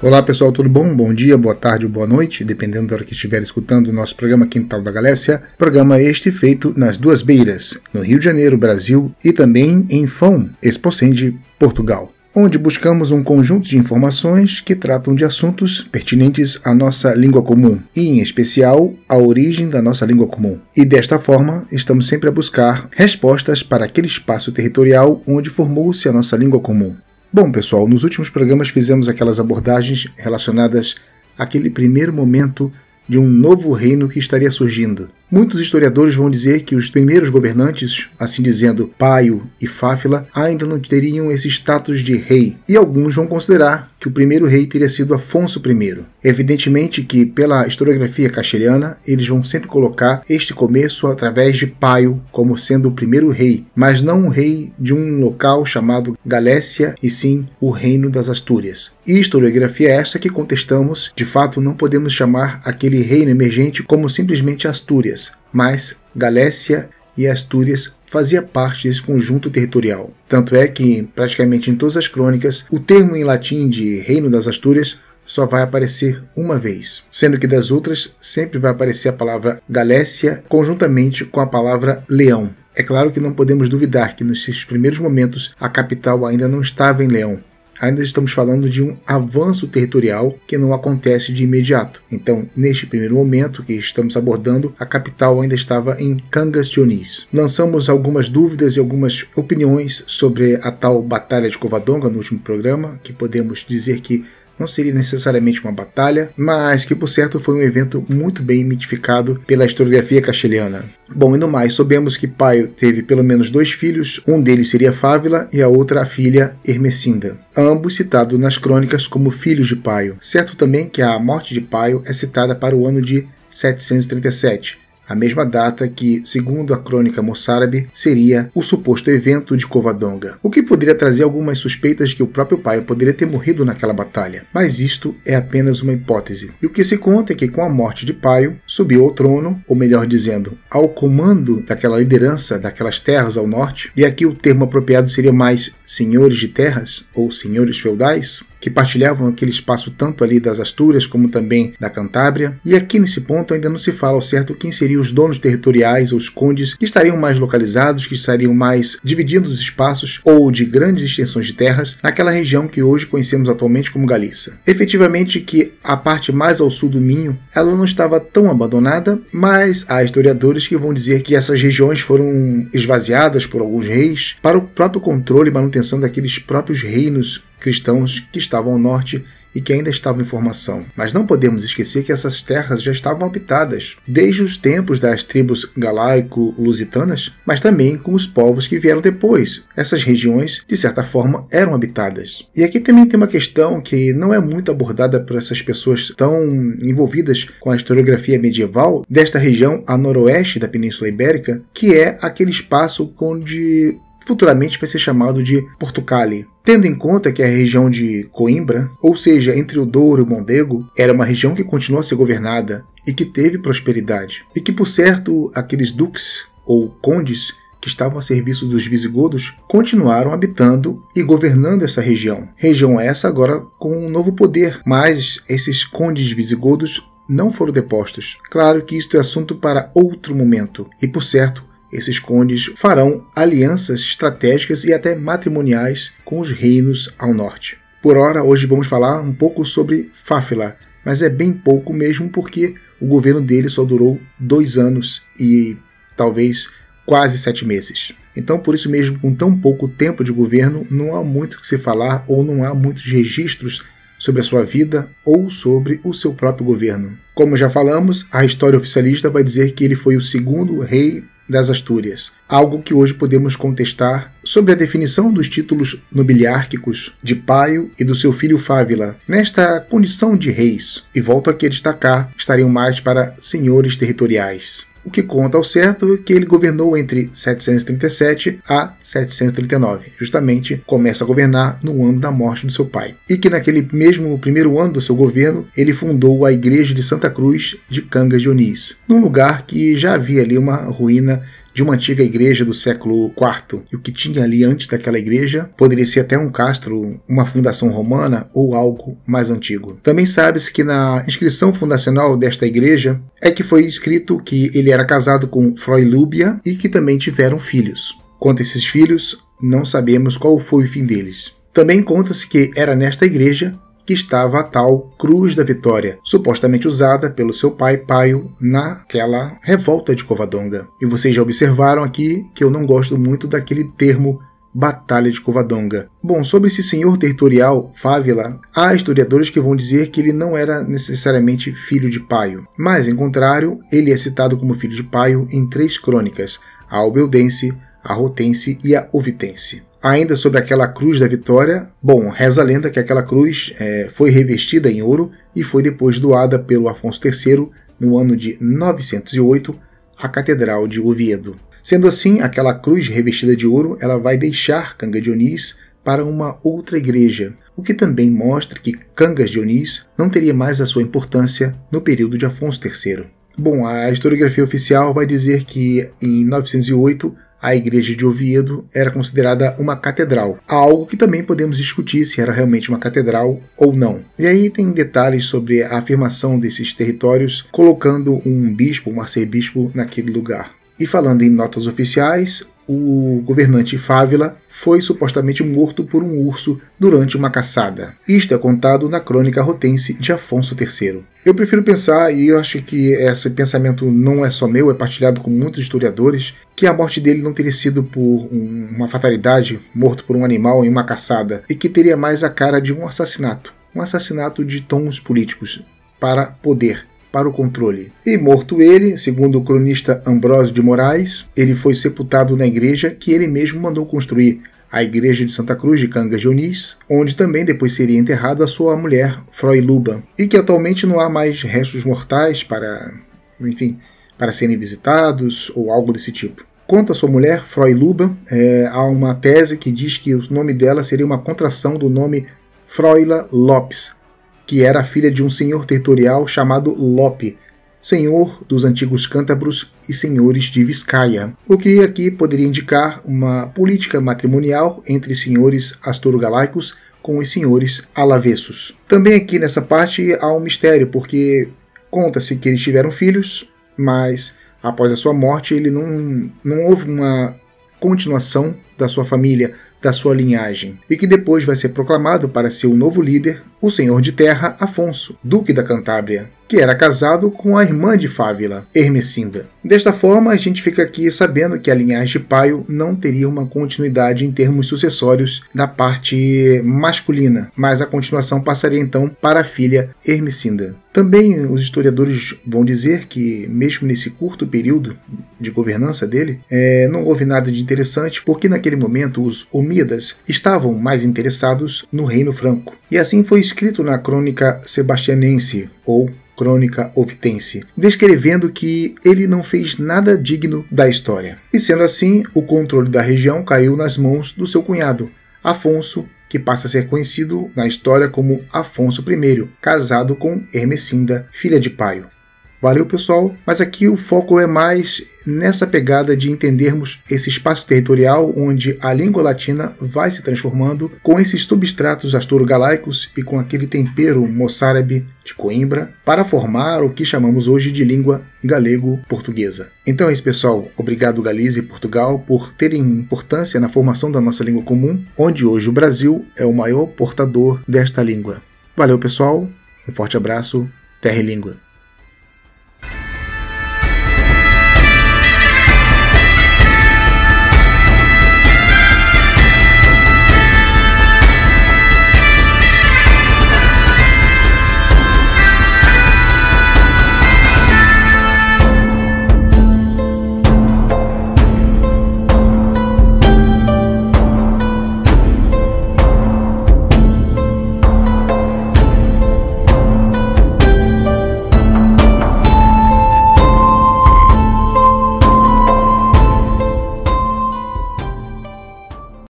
Olá pessoal, tudo bom? Bom dia, boa tarde ou boa noite, dependendo da hora que estiver escutando o nosso programa Quintal da Galécia. Programa este feito nas Duas Beiras, no Rio de Janeiro, Brasil, e também em Fão, Esposende, Portugal, onde buscamos um conjunto de informações que tratam de assuntos pertinentes à nossa língua comum, e em especial a origem da nossa língua comum. E desta forma, estamos sempre a buscar respostas para aquele espaço territorial onde formou-se a nossa língua comum. Bom, pessoal, nos últimos programas fizemos aquelas abordagens relacionadas àquele primeiro momento de um novo reino que estaria surgindo. Muitos historiadores vão dizer que os primeiros governantes, assim dizendo Paio e Fáfila, ainda não teriam esse status de rei, e alguns vão considerar que o primeiro rei teria sido Afonso I. Evidentemente que, pela historiografia castelhana, eles vão sempre colocar este começo através de Paio como sendo o primeiro rei, mas não o rei de um local chamado Galécia, e sim o reino das Astúrias. E historiografia essa que contestamos, de fato não podemos chamar aquele reino emergente como simplesmente Astúrias, mas Galécia e Astúrias fazia parte desse conjunto territorial. Tanto é que, praticamente em todas as crônicas, o termo em latim de Reino das Astúrias só vai aparecer uma vez, sendo que das outras sempre vai aparecer a palavra Galécia conjuntamente com a palavra Leão. É claro que não podemos duvidar que nos seus primeiros momentos a capital ainda não estava em Leão. Ainda estamos falando de um avanço territorial que não acontece de imediato. Então, neste primeiro momento que estamos abordando, a capital ainda estava em Cangas de Onís. Lançamos algumas dúvidas e algumas opiniões sobre a tal Batalha de Covadonga no último programa, que podemos dizer que não seria necessariamente uma batalha, mas que por certo foi um evento muito bem mitificado pela historiografia castelhana. Bom, e no mais, soubemos que Paio teve pelo menos 2 filhos, um deles seria Fávila e a outra a filha Ermecinda, ambos citados nas crônicas como filhos de Paio. Certo também que a morte de Paio é citada para o ano de 737, a mesma data que, segundo a crônica moçárabe, seria o suposto evento de Covadonga, o que poderia trazer algumas suspeitas de que o próprio Paio poderia ter morrido naquela batalha, mas isto é apenas uma hipótese. E o que se conta é que com a morte de Paio, subiu ao trono, ou melhor dizendo, ao comando daquela liderança daquelas terras ao norte, e aqui o termo apropriado seria mais senhores de terras, ou senhores feudais, que partilhavam aquele espaço tanto ali das Astúrias como também da Cantábria, e aqui nesse ponto ainda não se fala ao certo quem seriam os donos territoriais ou os condes que estariam mais localizados, que estariam mais dividindo os espaços ou de grandes extensões de terras naquela região que hoje conhecemos atualmente como Galícia. Efetivamente que a parte mais ao sul do Minho, ela não estava tão abandonada, mas há historiadores que vão dizer que essas regiões foram esvaziadas por alguns reis para o próprio controle e manutenção daqueles próprios reinos cristãos que estavam ao norte e que ainda estavam em formação. Mas não podemos esquecer que essas terras já estavam habitadas desde os tempos das tribos galaico-lusitanas, mas também com os povos que vieram depois. Essas regiões, de certa forma, eram habitadas. E aqui também tem uma questão que não é muito abordada por essas pessoas tão envolvidas com a historiografia medieval desta região a noroeste da Península Ibérica, que é aquele espaço onde futuramente vai ser chamado de Portucale. Tendo em conta que a região de Coimbra, ou seja, entre o Douro e o Mondego, era uma região que continuou a ser governada e que teve prosperidade. E que, por certo, aqueles duques ou condes que estavam a serviço dos visigodos continuaram habitando e governando essa região. Região essa agora com um novo poder, mas esses condes visigodos não foram depostos. Claro que isto é assunto para outro momento e, por certo, esses condes farão alianças estratégicas e até matrimoniais com os reinos ao norte. Por ora, hoje vamos falar um pouco sobre Fáfila, mas é bem pouco mesmo porque o governo dele só durou 2 anos e talvez quase 7 meses. Então, por isso mesmo, com tão pouco tempo de governo, não há muito o que se falar ou não há muitos registros sobre a sua vida ou sobre o seu próprio governo. Como já falamos, a história oficialista vai dizer que ele foi o segundo rei das Astúrias, algo que hoje podemos contestar sobre a definição dos títulos nobiliárquicos de Paio e do seu filho Fávila, nesta condição de reis, e volto aqui a destacar, estariam mais para senhores territoriais. o que conta ao certo que ele governou entre 737 a 739, justamente começa a governar no ano da morte do seu pai. E que naquele mesmo primeiro ano do seu governo, ele fundou a igreja de Santa Cruz de Cangas de Onís, num lugar que já havia ali uma ruína de uma antiga igreja do século IV. E o que tinha ali antes daquela igreja poderia ser até um castro, uma fundação romana ou algo mais antigo. Também sabe-se que na inscrição fundacional desta igreja é que foi escrito que ele era casado com Froilúbia e que também tiveram filhos. Quanto a esses filhos, não sabemos qual foi o fim deles. Também conta-se que era nesta igreja que estava a tal Cruz da Vitória, supostamente usada pelo seu pai Paio naquela revolta de Covadonga. E vocês já observaram aqui que eu não gosto muito daquele termo Batalha de Covadonga. Bom, sobre esse senhor territorial, Fávila, há historiadores que vão dizer que ele não era necessariamente filho de Paio, mas, em contrário, ele é citado como filho de Paio em 3 crônicas, a Albeldense, a Rotense e a Ovitense. Ainda sobre aquela Cruz da Vitória, bom, reza a lenda que aquela cruz foi revestida em ouro e foi depois doada pelo Afonso III no ano de 908 à Catedral de Oviedo. Sendo assim, aquela cruz revestida de ouro ela vai deixar Cangas de Onís para uma outra igreja, o que também mostra que Cangas de Onís não teria mais a sua importância no período de Afonso III. Bom, a historiografia oficial vai dizer que em 908 a igreja de Oviedo era considerada uma catedral, algo que também podemos discutir se era realmente uma catedral ou não. E aí tem detalhes sobre a afirmação desses territórios, colocando um bispo, um arcebispo naquele lugar. E falando em notas oficiais, o governante Fávila foi supostamente morto por um urso durante uma caçada. Isto é contado na crônica rotense de Afonso III. Eu prefiro pensar, e eu acho que esse pensamento não é só meu, é partilhado com muitos historiadores, que a morte dele não teria sido por uma fatalidade, morto por um animal em uma caçada, e que teria mais a cara de um assassinato de tons políticos, para poder, para o controle. E morto ele, segundo o cronista Ambrósio de Moraes, ele foi sepultado na igreja que ele mesmo mandou construir, a igreja de Santa Cruz de Cangas de Onís, onde também depois seria enterrado a sua mulher, Froilúbia, e que atualmente não há mais restos mortais para serem visitados ou algo desse tipo. Quanto à sua mulher, Froilúbia, há uma tese que diz que o nome dela seria uma contração do nome Froila Lopes, que era a filha de um senhor territorial chamado Lope, senhor dos antigos cântabros e senhores de Viscaia, o que aqui poderia indicar uma política matrimonial entre senhores asturgalaicos com os senhores alavessos. Também aqui nessa parte há um mistério, porque conta-se que eles tiveram filhos, mas após a sua morte ele não houve uma continuação da sua família, da sua linhagem, e que depois vai ser proclamado para ser o novo líder, o senhor de terra Afonso, duque da Cantábria, que era casado com a irmã de Fávila, Ermesinda. Desta forma, a gente fica aqui sabendo que a linhagem de Paio não teria uma continuidade em termos sucessórios da parte masculina, mas a continuação passaria então para a filha Ermesinda. Também os historiadores vão dizer que, mesmo nesse curto período de governança dele, não houve nada de interessante, porque naquele momento os omíadas estavam mais interessados no reino franco. E assim foi escrito na crônica sebastianense, ou crônica ovitense, descrevendo que ele não fez nada digno da história. E sendo assim, o controle da região caiu nas mãos do seu cunhado, Afonso, que passa a ser conhecido na história como Afonso I, casado com Ermesinda, filha de Paio. Valeu, pessoal, mas aqui o foco é mais nessa pegada de entendermos esse espaço territorial onde a língua latina vai se transformando com esses substratos asturo-galaicos e com aquele tempero moçárabe de Coimbra para formar o que chamamos hoje de língua galego-portuguesa. Então é isso, pessoal. Obrigado, Galiza e Portugal, por terem importância na formação da nossa língua comum, onde hoje o Brasil é o maior portador desta língua. Valeu, pessoal. Um forte abraço. Terra e língua.